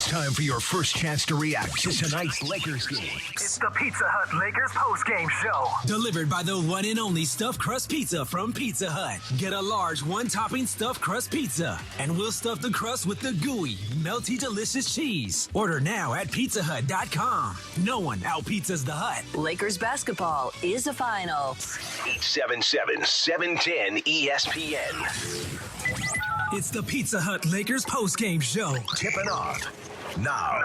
time for your first chance to react to tonight's Lakers game. It's the Pizza Hut Lakers postgame show. Delivered by the one and only stuffed crust pizza from Pizza Hut. Get a large one-topping stuffed crust pizza, and we'll stuff the crust with the gooey, melty, delicious cheese. Order now at pizzahut.com. No one out-pizzas the Hut. Lakers basketball is a final. 877-710 ESPN. It's the Pizza Hut Lakers postgame show. Tipping off now.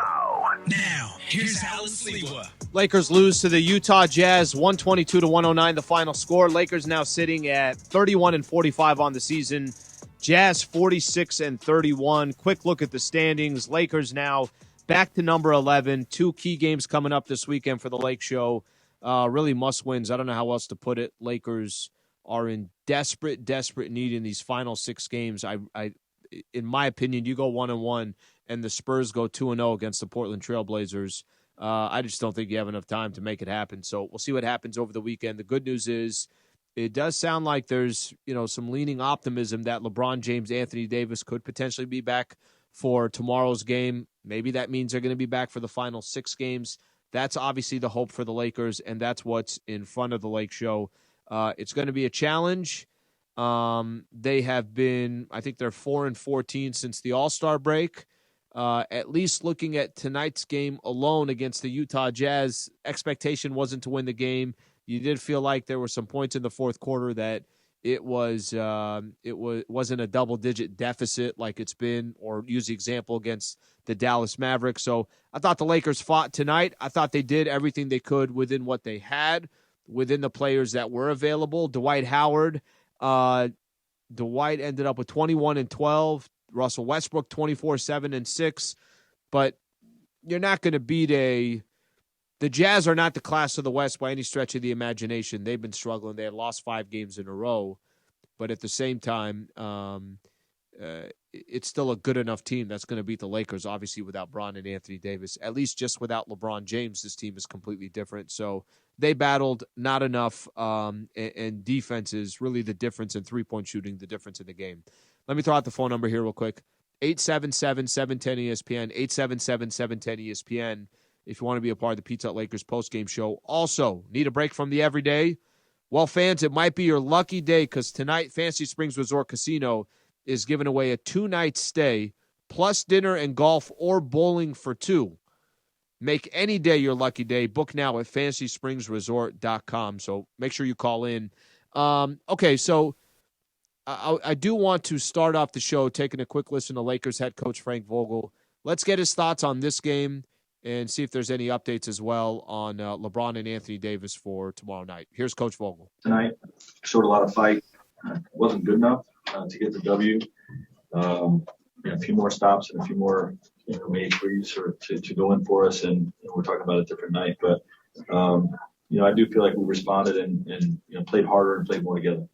Now, here's Alan Sliwa. Lakers lose to the Utah Jazz, 122-109, the final score. Lakers now sitting at 31-45 on the season. Jazz 46-31. Quick look at the standings. Lakers now back to number 11. Two key games coming up this weekend for the Lake Show. Really must wins. I don't know how else to put it. Lakers are in desperate need in these final six games. In my opinion, you go 1-1 and the Spurs go 2-0 against the Portland Trail Blazers. I just don't think you have enough time to make it happen. So we'll see what happens over the weekend. The good news is it does sound like there's, some leaning optimism that LeBron James, Anthony Davis could potentially be back for tomorrow's game. Maybe that means they're going to be back for the final six games. That's obviously the hope for the Lakers, and that's what's in front of the Lake Show. It's going to be a challenge. They have been, I think they're 4-14 since the All-Star break. At least looking at tonight's game alone against the Utah Jazz, expectation wasn't to win the game. You did feel like there were some points in the fourth quarter that it wasn't a double-digit deficit like it's been, or use the example against the Dallas Mavericks. So I thought the Lakers fought tonight. I thought they did everything they could within what they had, within the players that were available. Dwight Howard, Dwight ended up with 21 and 12. Russell Westbrook, 24, 7 and 6. But you're not going to beat the Jazz are not the class of the West by any stretch of the imagination. They've been struggling. They had lost 5 games in a row. But at the same time, it's still a good enough team that's going to beat the Lakers, obviously without Bron and Anthony Davis. At least just without LeBron James, this team is completely different. So they battled not enough, and defense is really the difference in three-point shooting, the difference in the game. Let me throw out the phone number here real quick. 877-710-ESPN, 877-710-ESPN, if you want to be a part of the Pizza Hut Lakers postgame show. Also, need a break from the everyday? Well, fans, it might be your lucky day because tonight Fantasy Springs Resort Casino is giving away a 2-night stay plus dinner and golf or bowling for 2. Make any day your lucky day. Book now at FantasySpringsResort.com. So make sure you call in. Okay, so I do want to start off the show taking a quick listen to Lakers head coach Frank Vogel. Let's get his thoughts on this game and see if there's any updates as well on LeBron and Anthony Davis for tomorrow night. Here's Coach Vogel. Tonight, showed a lot of fight. Wasn't good enough to get the W. A few more stops and a few more made threes to go in for us, and we're talking about a different night. But I do feel like we responded and played harder and played more together.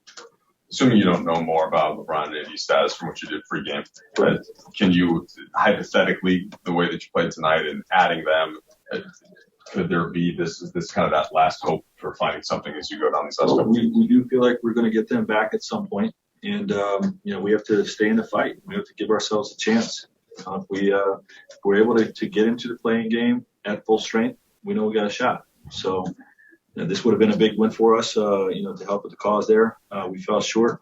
Assuming you don't know more about LeBron and AD's status from what you did pregame, but can you hypothetically, the way that you played tonight and adding them, could there be this kind of that last hope for finding something as you go down these last couple? We do feel like we're going to get them back at some point, and we have to stay in the fight. We have to give ourselves a chance. If we're able to get into the playing game at full strength, we know we got a shot. So this would have been a big win for us, to help with the cause there. We fell short.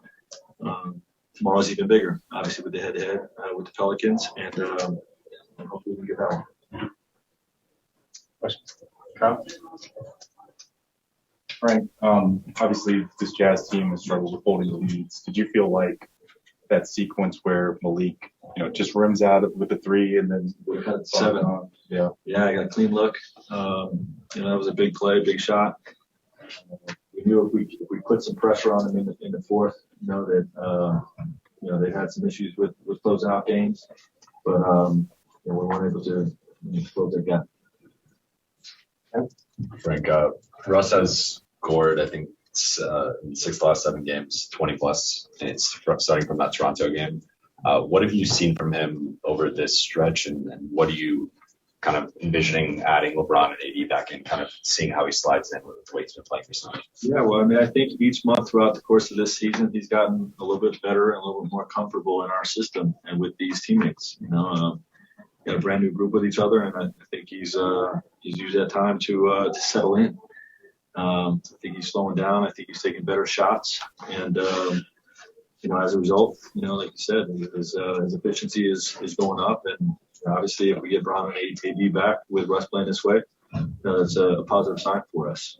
Tomorrow's even bigger, obviously, with the head-to-head with the Pelicans, and hopefully we can get that one. Questions? Kyle? Frank, obviously this Jazz team has struggled with holding leads. Did you feel like that sequence where Malik, just rims out with the 3 and then we had 7 on? Yeah, I got a clean look. That was a big play, big shot. We knew if we put some pressure on them in the fourth, that they had some issues with closing out games, but we weren't able to close their gap. Frank, Russ has scored, I think, in 6 of the last 7 games, 20 plus, and it's starting from that Toronto game. What have you seen from him over this stretch, and what are you kind of envisioning adding LeBron and AD back in, kind of seeing how he slides in with the way he's been playing recently? Yeah, well, I think each month throughout the course of this season, he's gotten a little bit better and a little bit more comfortable in our system and with these teammates. got a brand new group with each other, and I think he's used that time to settle in. I think he's slowing down. I think he's taking better shots, and as a result, like you said, his efficiency is going up, and obviously, if we get Bron and AD back with Russ playing this way, that's a positive sign for us.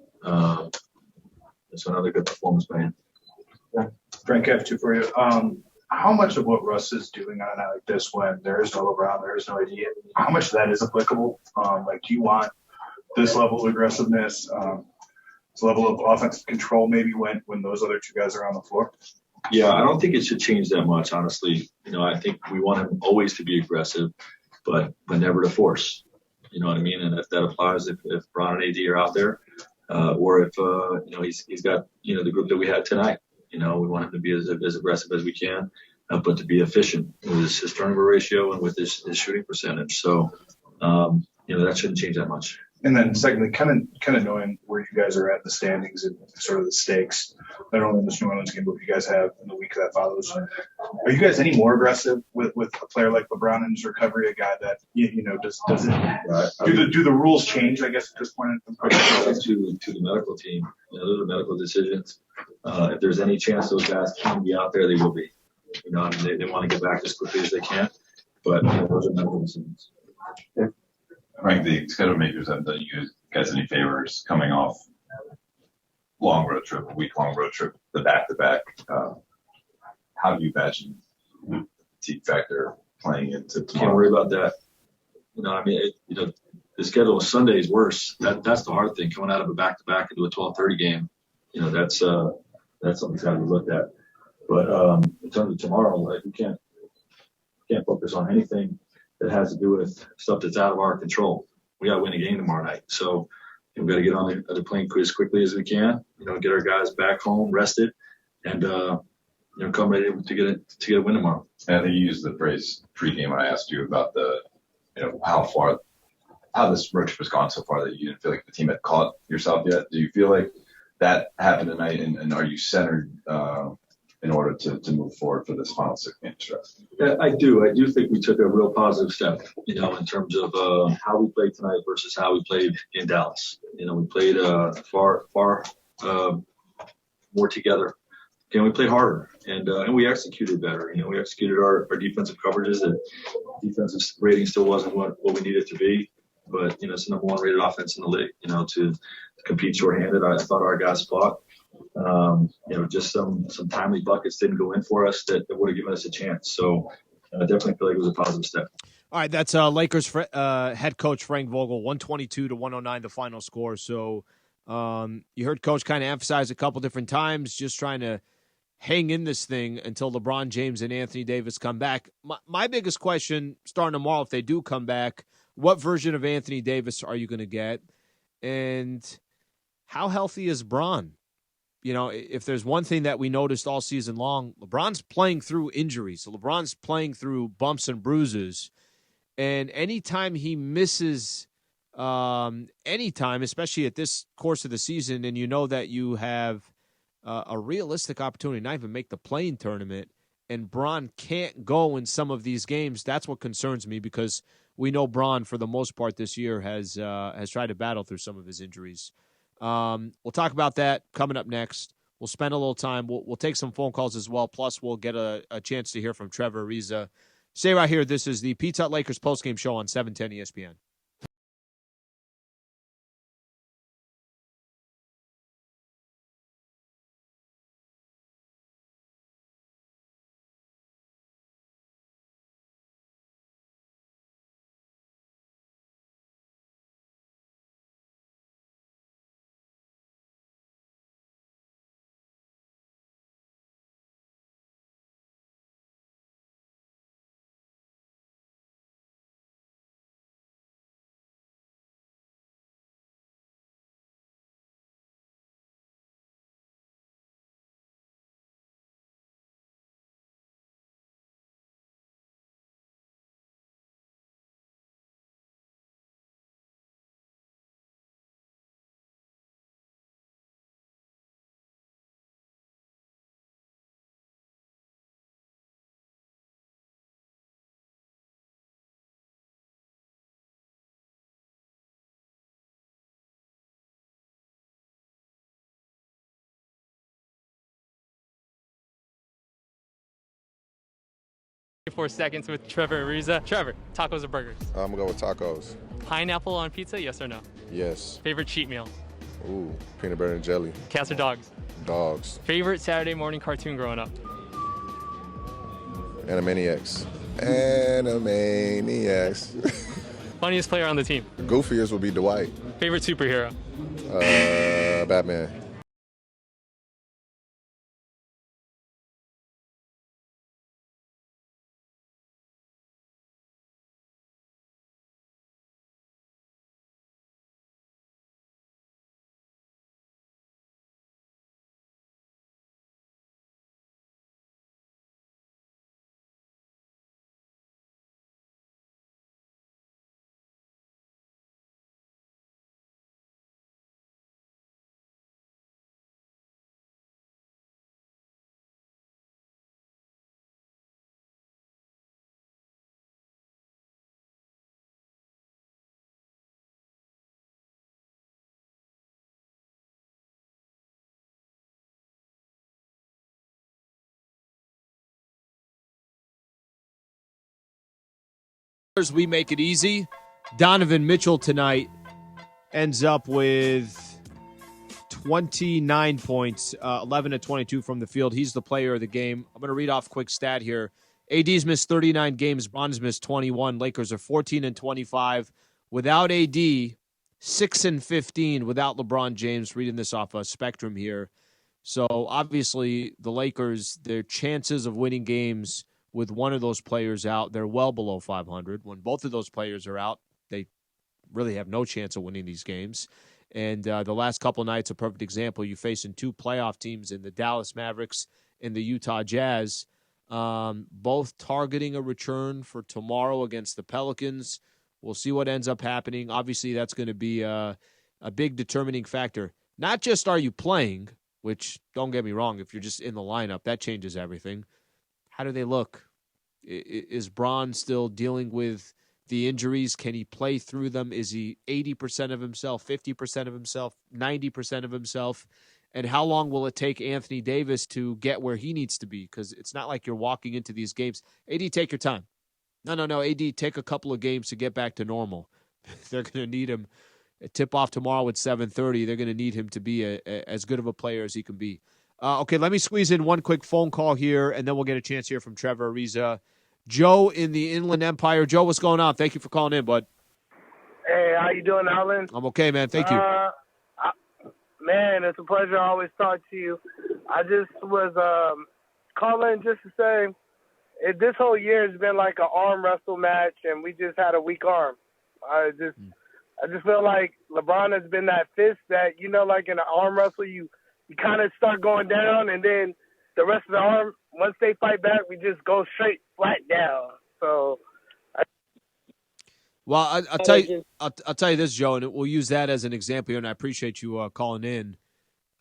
It's another good performance by him. Yeah. Frank, I have two for you. How much of what Russ is doing on a night like this, when there is no LeBron, there is no AD, how much of that is applicable? Do you want this level of aggressiveness, this level of offensive control, maybe when those other two guys are on the floor? Yeah, I don't think it should change that much, honestly. I think we want him always to be aggressive, but never to force. You know what I mean? And if that applies, if Bron and AD are out there, or if he's got the group that we had tonight. We want him to be as aggressive as we can, but to be efficient with his turnover ratio and with his shooting percentage. So, that shouldn't change that much. And then secondly, kind of knowing where you guys are at in the standings and sort of the stakes, not only in this New Orleans game, but what you guys have in the week that follows. Are you guys any more aggressive with a player like LeBron in his recovery, a guy that, does it, do the rules change, I guess, at this point? To the medical team. Those are medical decisions. If there's any chance those guys can be out there, they will be. They want to get back as quickly as they can, but those are medical decisions. Yeah. Frank, the schedule makers haven't done you guys any favors coming off a week-long road trip, the back-to-back. How do you imagine the fatigue factor playing into tomorrow? Can't worry about that. The schedule of Sunday is worse. That's the hard thing, coming out of a back-to-back into a 12:30 game. That's something that's got to be looked at. But in terms of tomorrow, we can't focus on anything that has to do with stuff that's out of our control. We got to win a game tomorrow night. So we've got to get on the plane as quickly as we can, get our guys back home, rested, and, come ready to get a win tomorrow. And I think you used the phrase pregame when I asked you about how this road trip has gone so far, that you didn't feel like the team had caught yourself yet. Do you feel like that happened tonight, and are you centered in order to move forward for this final 6-game stretch? Yeah, I do. I do think we took a real positive step, in terms of how we played tonight versus how we played in Dallas. We played far more together. We played harder, and we executed better. We executed our defensive coverages. The defensive rating still wasn't what we needed to be, but it's the number one rated offense in the league. To compete shorthanded, I thought our guys fought. Just some timely buckets didn't go in for us that would have given us a chance. So I definitely feel like it was a positive step. All right, that's Lakers head coach Frank Vogel, 122-109 the final score. So you heard Coach kind of emphasize a couple different times, just trying to hang in this thing until LeBron James and Anthony Davis come back. My biggest question starting tomorrow, if they do come back, what version of Anthony Davis are you going to get? And how healthy is Bron? If there's one thing that we noticed all season long, LeBron's playing through injuries. LeBron's playing through bumps and bruises. And anytime he misses anytime, especially at this course of the season, and that you have a realistic opportunity not even make the play-in tournament, and Bron can't go in some of these games, that's what concerns me, because we know Bron, for the most part this year, has tried to battle through some of his injuries. We'll talk about that coming up next. We'll spend a little time. We'll take some phone calls as well. Plus, we'll get a chance to hear from Trevor Ariza. Stay right here. This is the Pizza Hut Lakers postgame show on 710 ESPN. 4 seconds with Trevor Ariza. Trevor, tacos or burgers? I'm going to go with tacos. Pineapple on pizza, yes or no? Yes. Favorite cheat meal? Ooh, peanut butter and jelly. Cats or dogs? Dogs. Favorite Saturday morning cartoon growing up? Animaniacs. Animaniacs. Funniest player on the team? Goofiest would be Dwight. Favorite superhero? Batman. We make it easy. Donovan Mitchell tonight ends up with 29 points, 11 to 22 from the field. He's the player of the game. I'm going to read off a quick stat here. AD's missed 39 games. Bron's missed 21. Lakers are 14 and 25 without AD, 6 and 15 without LeBron James. Reading this off a spectrum here. So obviously the Lakers, their chances of winning games with one of those players out, they're well below 500. When both of those players are out, they really have no chance of winning these games. And the last couple nights, a perfect example. You're facing two playoff teams in the Dallas Mavericks and the Utah Jazz, both targeting a return for tomorrow against the Pelicans. We'll see what ends up happening. Obviously, that's going to be a big determining factor. Not just are you playing, which, don't get me wrong, if you're just in the lineup, that changes everything. How do they look? Is Bron still dealing with the injuries? Can he play through them? Is he 80% of himself, 50% of himself, 90% of himself? And how long will it take Anthony Davis to get where he needs to be? Because it's not like you're walking into these games. AD, take your time. No. AD, take a couple of games to get back to normal. They're going to need him. Tip-off tomorrow at 7:30. They're going to need him to be as good of a player as he can be. Okay, let me squeeze in one quick phone call here, and then we'll get a chance here from Trevor Ariza. Joe in the Inland Empire. Joe, what's going on? Thank you for calling in, bud. Hey, how you doing, Alan? I'm okay, man. Thank you. Man, it's a pleasure. I always talk to you. I just was calling just to say this whole year has been like an arm wrestle match, and we just had a weak arm. I just feel like LeBron has been that fist that, like in an arm wrestle, you kind of start going down, and then the rest of the arm, once they fight back, we just go straight flat down. So, well, I'll tell you, I'll tell you this, Joe, and we'll use that as an example here. And I appreciate you calling in.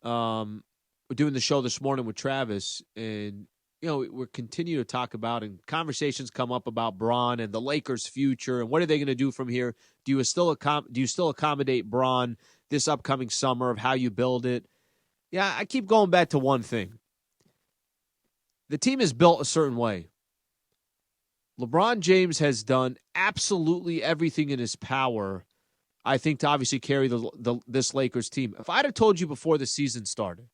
We're doing the show this morning with Travis, and we're continuing to talk about, and conversations come up about Bron and the Lakers' future, and what are they going to do from here? Do you still accommodate Bron this upcoming summer of how you build it? Yeah, I keep going back to one thing. The team is built a certain way. LeBron James has done absolutely everything in his power, I think, to obviously carry this Lakers team. If I'd have told you before the season started,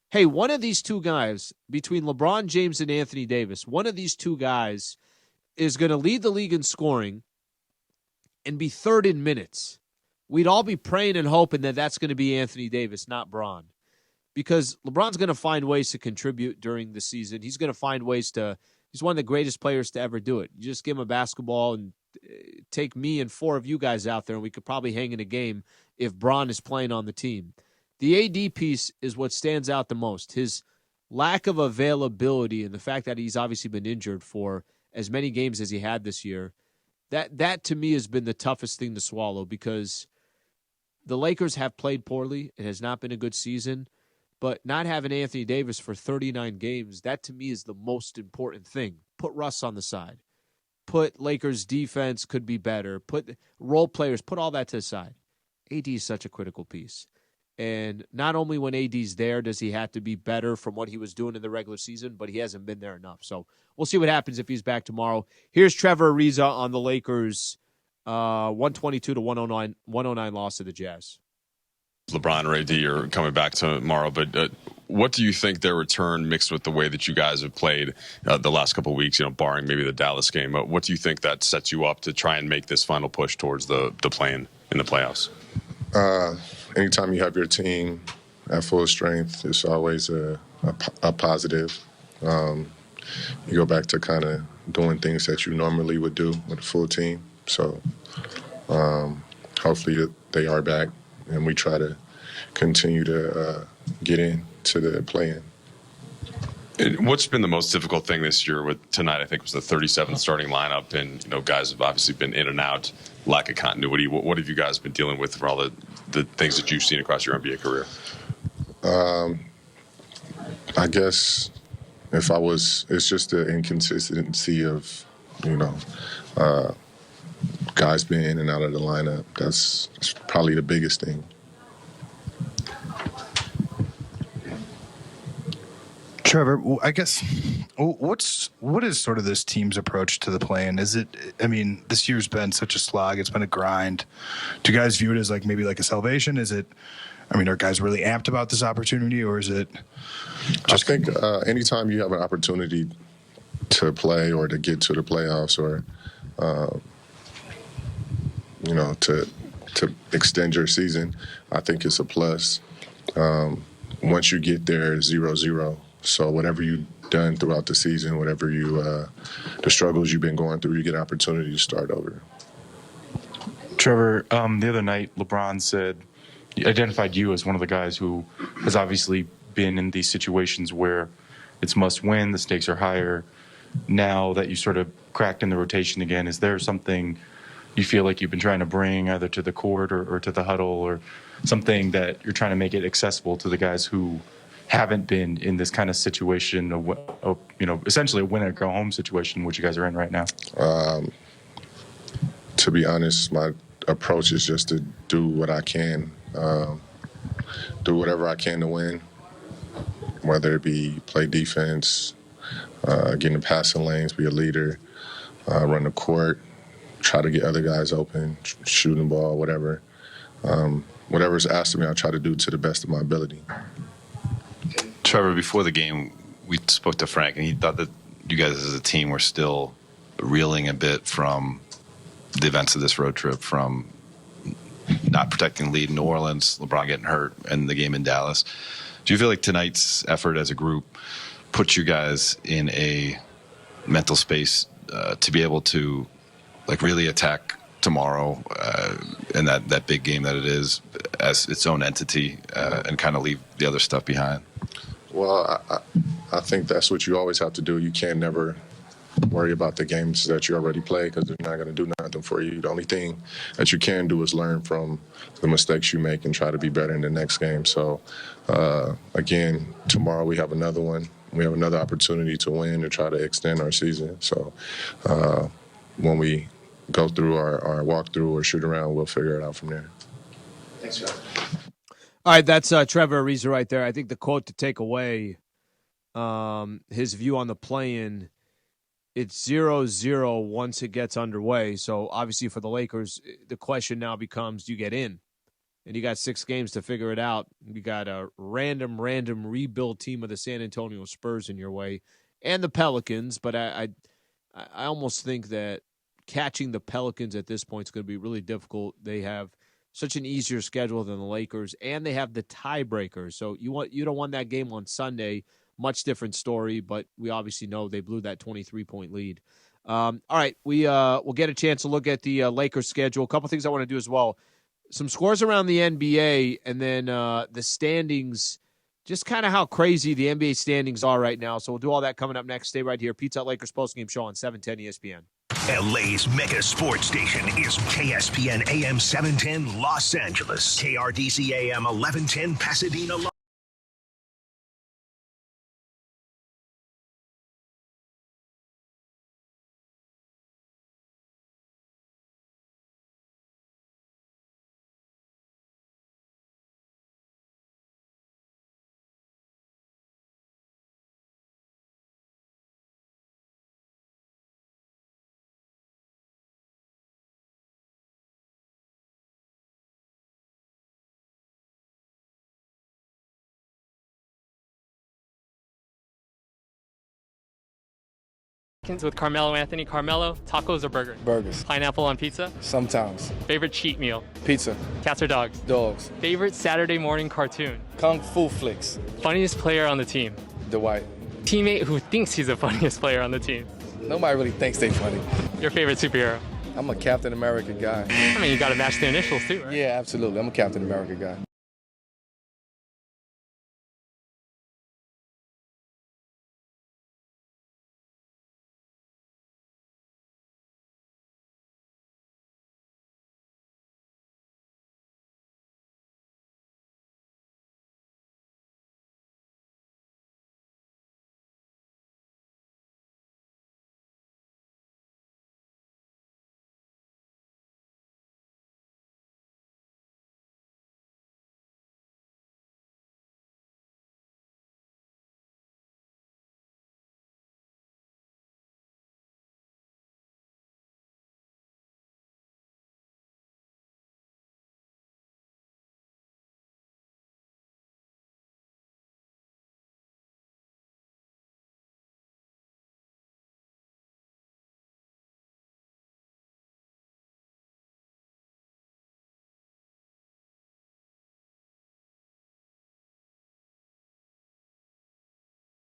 hey, one of these two guys, between LeBron James and Anthony Davis, one of these two guys is going to lead the league in scoring and be third in minutes, we'd all be praying and hoping that that's going to be Anthony Davis, not Bron. Because LeBron's going to find ways to contribute during the season. He's going to find ways to – he's one of the greatest players to ever do it. You just give him a basketball and take me and four of you guys out there, and we could probably hang in a game if Bron is playing on the team. The AD piece is what stands out the most. His lack of availability and the fact that he's obviously been injured for as many games as he had this year, that to me has been the toughest thing to swallow, because the Lakers have played poorly. It has not been a good season. But not having Anthony Davis for 39 games, that to me is the most important thing. Put Russ on the side. Put Lakers defense could be better. Put role players, put all that to the side. AD is such a critical piece. And not only when AD's there does he have to be better from what he was doing in the regular season, but he hasn't been there enough. So we'll see what happens if he's back tomorrow. Here's Trevor Ariza on the Lakers' 122 to 109 loss to the Jazz. LeBron or AD are coming back tomorrow, but what do you think their return mixed with the way that you guys have played the last couple of weeks, barring maybe the Dallas game, what do you think that sets you up to try and make this final push towards the play-in in the playoffs? Anytime you have your team at full strength, it's always a positive. You go back to kind of doing things that you normally would do with a full team. So hopefully they are back, and we try to continue to get into the play-in. What's been the most difficult thing this year with tonight? I think was the 37th starting lineup, and guys have obviously been in and out, lack of continuity. What have you guys been dealing with for all the things that you've seen across your NBA career? I guess it's just the inconsistency of guys being in and out of the lineup. That's probably the biggest thing. Trevor, I guess what is sort of this team's approach to the play-in? This year's been such a slog. It's been a grind. Do you guys view it as maybe like a salvation? Are guys really amped about this opportunity, or is it just... I think anytime you have an opportunity to play or to get to the playoffs or, to extend your season, I think it's a plus. Once you get there, 0-0. So whatever you've done throughout the season, whatever the struggles you've been going through, you get an opportunity to start over. Trevor, the other night, LeBron said he identified you as one of the guys who has obviously been in these situations where it's must win, the stakes are higher. Now that you sort of cracked in the rotation again, is there something you feel like you've been trying to bring either to the court or to the huddle, or something that you're trying to make it accessible to the guys who haven't been in this kind of situation, essentially a win-or-go-home situation, which you guys are in right now? To be honest, my approach is just to do what I can, do whatever I can to win, whether it be play defense, get in the passing lanes, be a leader, run the court, try to get other guys open, shoot the ball, whatever. Whatever's asked of me, I'll try to do to the best of my ability. Trevor, before the game, we spoke to Frank, and he thought that you guys as a team were still reeling a bit from the events of this road trip, from not protecting the lead in New Orleans, LeBron getting hurt, and the game in Dallas. Do you feel like tonight's effort as a group puts you guys in a mental space to be able to really attack tomorrow and that big game that it is as its own entity and kind of leave the other stuff behind? Well, I think that's what you always have to do. You can't never worry about the games that you already play because they're not going to do nothing for you. The only thing that you can do is learn from the mistakes you make and try to be better in the next game. So, again, tomorrow we have another one. We have another opportunity to win and try to extend our season. So when we go through our walkthrough or shoot around, we'll figure it out from there. Thanks, Trevor. All right, that's Trevor Ariza right there. I think the quote to take away, his view on the play-in, it's 0-0 once it gets underway. So obviously for the Lakers, the question now becomes, do you get in? And you got 6 games to figure it out. You got a random rebuild team of the San Antonio Spurs in your way and the Pelicans. But I almost think that catching the Pelicans at this point is going to be really difficult. They have such an easier schedule than the Lakers, and they have the tiebreaker. So you don't want that game on Sunday. Much different story, but we obviously know they blew that 23-point lead. All right, we'll get a chance to look at the Lakers schedule. A couple things I want to do as well. Some scores around the NBA, and then the standings, just kind of how crazy the NBA standings are right now. So we'll do all that coming up next. Stay right here. Pizza Hut Lakers postgame show on 710 ESPN. LA's mega sports station is KSPN AM 710 Los Angeles, KRDC AM 1110 Pasadena. With Carmelo Anthony. Carmelo, tacos or burgers? Burgers. Pineapple on pizza? Sometimes. Favorite cheat meal? Pizza. Cats or dogs? Dogs. Favorite Saturday morning cartoon? Kung Fu flicks. Funniest player on the team? Dwight. Teammate who thinks he's the funniest player on the team? Nobody really thinks they funny. Your favorite superhero? I'm a Captain America guy. I mean, you got to match the initials too, right? Yeah, absolutely. I'm a Captain America guy.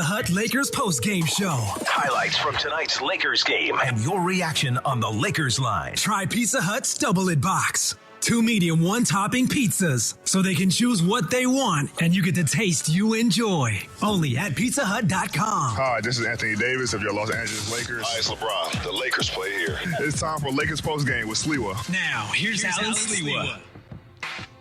Hut Lakers postgame show. Highlights from tonight's Lakers game And your reaction on the Lakers line. Try Pizza Hut's Double It Box. 2 medium, 1 topping pizzas. So they can choose what they want and you get the taste you enjoy. Only at pizzahut.com. Hi, this is Anthony Davis of your Los Angeles Lakers. Hi, it's LeBron. The Lakers play here. It's time for Lakers postgame with Sliwa. Now, here's Alan Sliwa.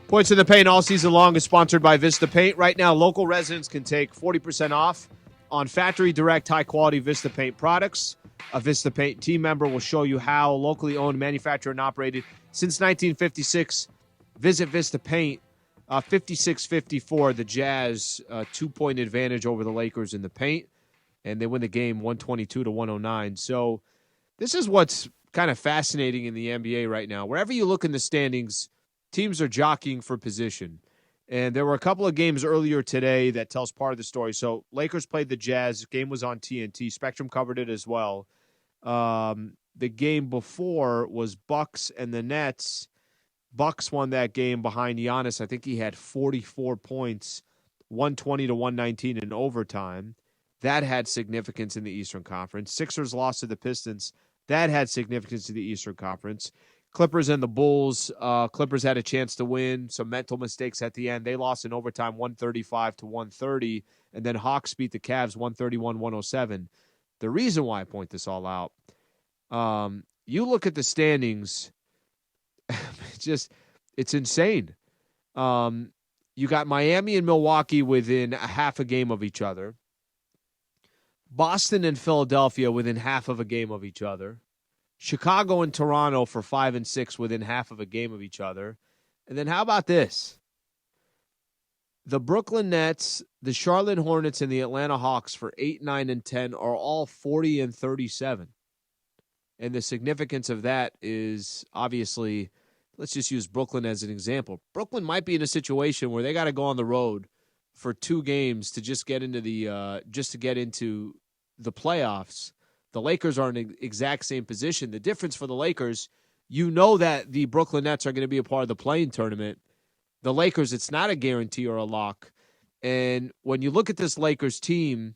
Points in the Paint all season long is sponsored by Vista Paint. Right now, local residents can take 40% off on factory direct high-quality Vista Paint products. A Vista Paint team member will show you how. Locally owned, manufactured, and operated since 1956. Visit Vista Paint. 56-54, the Jazz 2-point advantage over the Lakers in the paint, and they win the game 122-109. So this is what's kind of fascinating in the NBA right now. Wherever you look in the standings, teams are jockeying for position. And there were a couple of games earlier today that tells part of the story. So Lakers played the Jazz. Game was on TNT. Spectrum covered it as well. The game before was Bucks and the Nets. Bucks won that game behind Giannis. I think he had 44 points, 120-119 in overtime. That had significance in the Eastern Conference. Sixers lost to the Pistons. That had significance in the Eastern Conference. Clippers and the Bulls. Clippers had a chance to win. Some mental mistakes at the end. They lost in overtime 135-130. And then Hawks beat the Cavs 131-107. The reason why I point this all out, you look at the standings, it's insane. You got Miami and Milwaukee within a half a game of each other. Boston and Philadelphia within half of a game of each other. Chicago and Toronto for 5 and 6 within half of a game of each other. And then how about this? The Brooklyn Nets, the Charlotte Hornets, and the Atlanta Hawks for 8, 9, and 10 are all 40 and 37. And the significance of that is obviously, let's just use Brooklyn as an example. Brooklyn might be in a situation where they got to go on the road for 2 games to just get into the playoffs. The Lakers are in the exact same position. The difference for the Lakers, you know that the Brooklyn Nets are going to be a part of the play-in tournament. The Lakers, it's not a guarantee or a lock. And when you look at this Lakers team,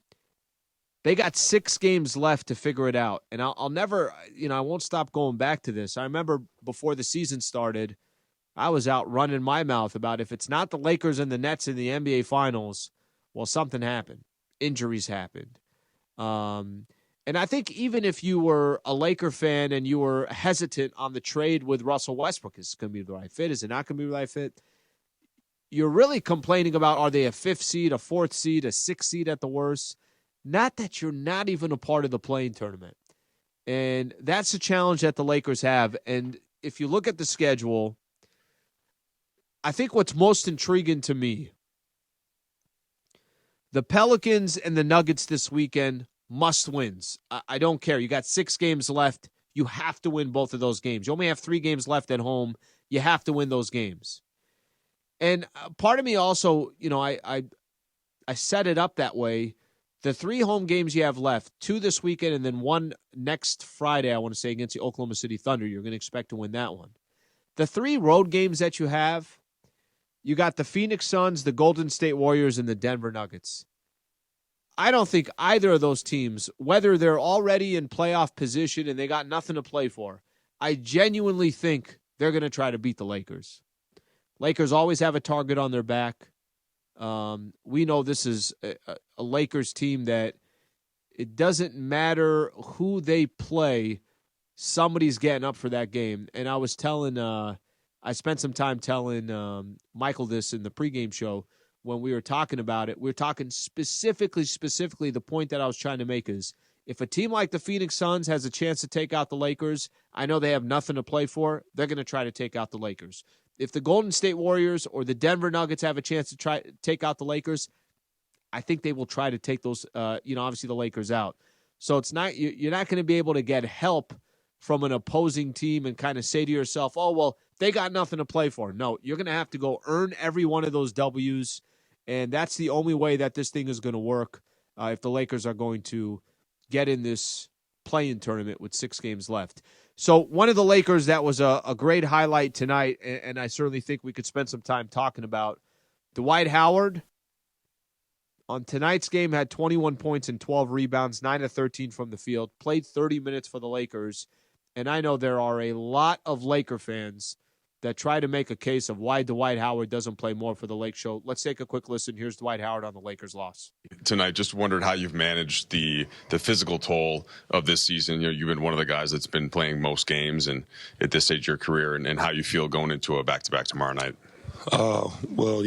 they got 6 games left to figure it out. And I'll never, I won't stop going back to this. I remember before the season started, I was out running my mouth about if it's not the Lakers and the Nets in the NBA Finals, well, something happened. Injuries happened. And I think even if you were a Laker fan and you were hesitant on the trade with Russell Westbrook, is it going to be the right fit? Is it not going to be the right fit? You're really complaining about, are they a 5th seed, a 4th seed, a 6th seed at the worst? Not that you're not even a part of the play-in tournament. And that's the challenge that the Lakers have. And if you look at the schedule, I think what's most intriguing to me, the Pelicans and the Nuggets this weekend, must wins. I don't care. You got 6 games left. You have to win both of those games. You only have 3 games left at home. You have to win those games. And part of me also, I set it up that way The 3 home games you have left, 2 this weekend and then 1 next Friday, I want to say, against the Oklahoma City Thunder. You're going to expect to win that one. The 3 road games that you have, you got the Phoenix Suns, the Golden State Warriors, and the Denver Nuggets. I don't think either of those teams, whether they're already in playoff position and they got nothing to play for, I genuinely think they're going to try to beat the Lakers. Lakers always have a target on their back. We know this is a Lakers team that it doesn't matter who they play, somebody's getting up for that game. And I was telling, I spent some time telling Michael this in the pregame show when we were talking about it. We were talking specifically, the point that I was trying to make is if a team like the Phoenix Suns has a chance to take out the Lakers, I know they have nothing to play for. They're going to try to take out the Lakers. If the Golden State Warriors or the Denver Nuggets have a chance to try take out the Lakers, I think they will try to take those, obviously the Lakers out. So it's not you're not going to be able to get help from an opposing team and kind of say to yourself, oh, well, they got nothing to play for. No, you're going to have to go earn every one of those W's, and that's the only way that this thing is going to work if the Lakers are going to get in this play-in tournament with 6 games left. So one of the Lakers that was a great highlight tonight, and I certainly think we could spend some time talking about, Dwight Howard on tonight's game had 21 points and 12 rebounds, 9 of 13 from the field, played 30 minutes for the Lakers, and I know there are a lot of Laker fans that try to make a case of why Dwight Howard doesn't play more for the Lake Show. Let's take a quick listen. Here's Dwight Howard on the Lakers' loss. Tonight, just wondered how you've managed the physical toll of this season. You've been one of the guys that's been playing most games and at this stage of your career, and how you feel going into a back-to-back tomorrow night. Well,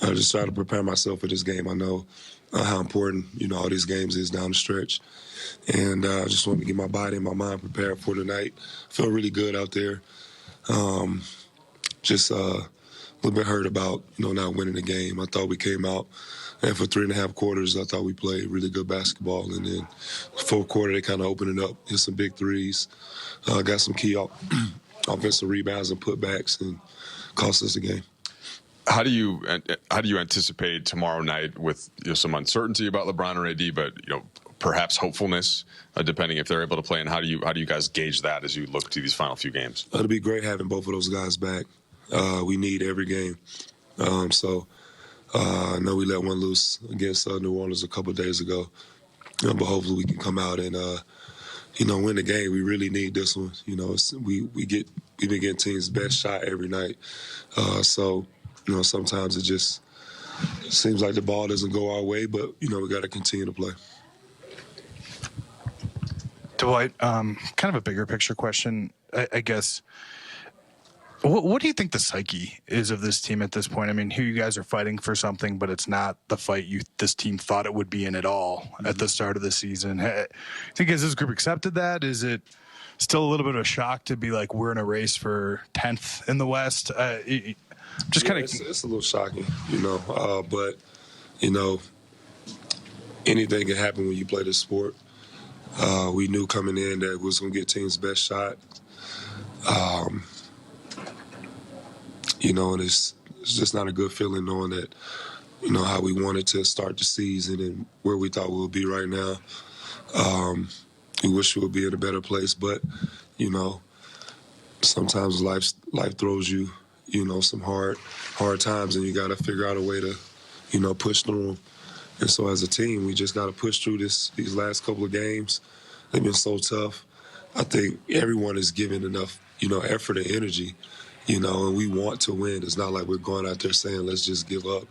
I just try to prepare myself for this game. I know how important, all these games is down the stretch. And I just want to get my body and my mind prepared for tonight. I feel really good out there. Just a little bit hurt about, not winning the game. I thought we came out, and for 3.5 quarters, I thought we played really good basketball. And then fourth quarter, they kind of opened it up, hit some big threes, got some key offensive rebounds and putbacks, and cost us the game. How do you anticipate tomorrow night with some uncertainty about LeBron or AD, but perhaps hopefulness, depending if they're able to play, and how do you guys gauge that as you look to these final few games? It'll be great having both of those guys back. We need every game. So I know we let one loose against New Orleans a couple of days ago, but hopefully we can come out and win the game. We really need this one. We've been getting teams' best shot every night. So sometimes it just seems like the ball doesn't go our way, but we got to continue to play. Dwight, kind of a bigger picture question, I guess. What do you think the psyche is of this team at this point? I mean, here you guys are fighting for something, but it's not the fight this team thought it would be in at all at the start of the season. I think, has this group accepted that? Is it still a little bit of a shock to be like, we're in a race for 10th in the West? Just kind of. It's a little shocking, but, anything can happen when you play this sport. We knew coming in that we was going to get team's best shot. And it's just not a good feeling knowing that, how we wanted to start the season and where we thought we would be right now. We wish we would be in a better place, but, sometimes life throws you, some hard times, and you got to figure out a way to, push through them. And so as a team, we just got to push through these last couple of games. They've been so tough. I think everyone is giving enough, effort and energy, and we want to win. It's not like we're going out there saying, let's just give up.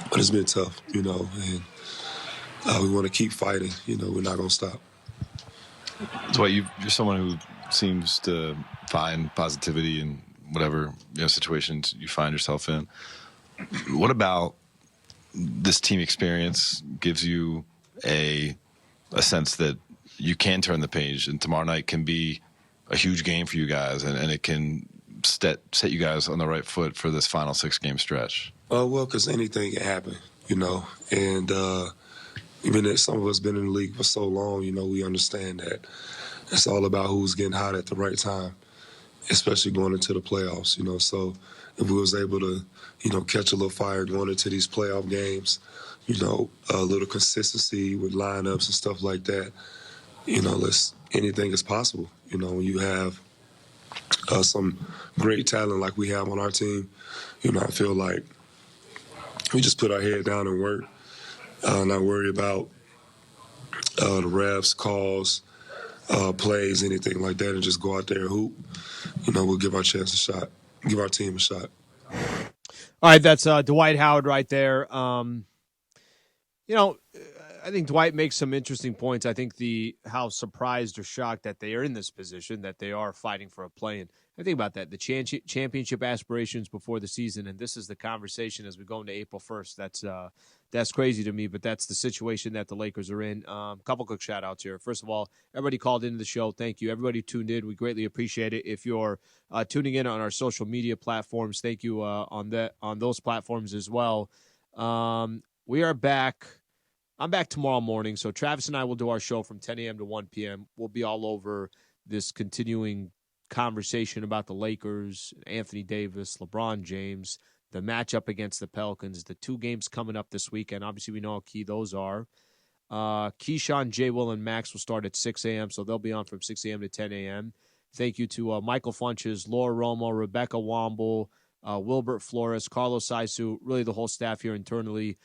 But it's been tough, and we want to keep fighting. We're not going to stop. So you're someone who seems to find positivity in whatever situations you find yourself in. What about this team experience gives you a sense that you can turn the page, and tomorrow night can be a huge game for you guys, and it can set you guys on the right foot for this final 6-game stretch? Well, because anything can happen, and even if some of us been in the league for so long, we understand that it's all about who's getting hot at the right time. especially going into the playoffs. So if we was able to, catch a little fire going into these playoff games, a little consistency with lineups and stuff like that, anything is possible. When you have some great talent like we have on our team, I feel like we just put our head down and work, not worry about the refs, calls, plays, anything like that, and just go out there and hoop. We'll give our team a shot. All right, that's Dwight Howard right there. I think Dwight makes some interesting points. I think how surprised or shocked that they are in this position, that they are fighting for a play-in. I think about that, the championship aspirations before the season, and this is the conversation as we go into April 1st. That's crazy to me, but that's the situation that the Lakers are in. Couple quick shout-outs here. First of all, everybody called into the show. Thank you. Everybody tuned in. We greatly appreciate it. If you're tuning in on our social media platforms, thank you on those platforms as well. We are back. I'm back tomorrow morning, so Travis and I will do our show from 10 a.m. to 1 p.m. We'll be all over this continuing conversation about the Lakers, Anthony Davis, LeBron James, the matchup against the Pelicans, the 2 games coming up this weekend. Obviously, we know how key those are. Keyshawn, J. Will, and Max will start at 6 a.m., so they'll be on from 6 a.m. to 10 a.m. Thank you to Michael Funches, Laura Romo, Rebecca Womble, Wilbert Flores, Carlos Saisu, really the whole staff here internally.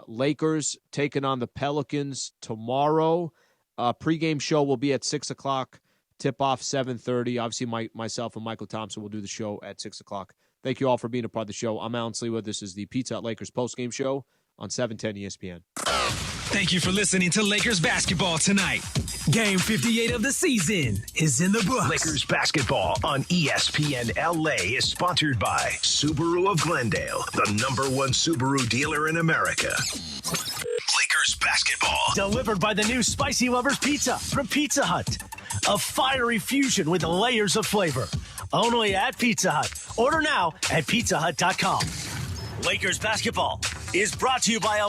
Lakers taking on the Pelicans tomorrow. Pregame show will be at 6 o'clock. Tip-off 7:30. Obviously, myself and Michael Thompson will do the show at 6 o'clock. Thank you all for being a part of the show. I'm Alan Sliwa. This is the Pizza Hut Lakers postgame show on 710 ESPN. Thank you for listening to Lakers basketball tonight. Game 58 of the season is in the books. Lakers basketball on ESPN LA is sponsored by Subaru of Glendale, the #1 Subaru dealer in America. Lakers basketball. Delivered by the new Spicy Lovers Pizza from Pizza Hut. A fiery fusion with layers of flavor. Only at Pizza Hut. Order now at pizzahut.com. Lakers basketball is brought to you by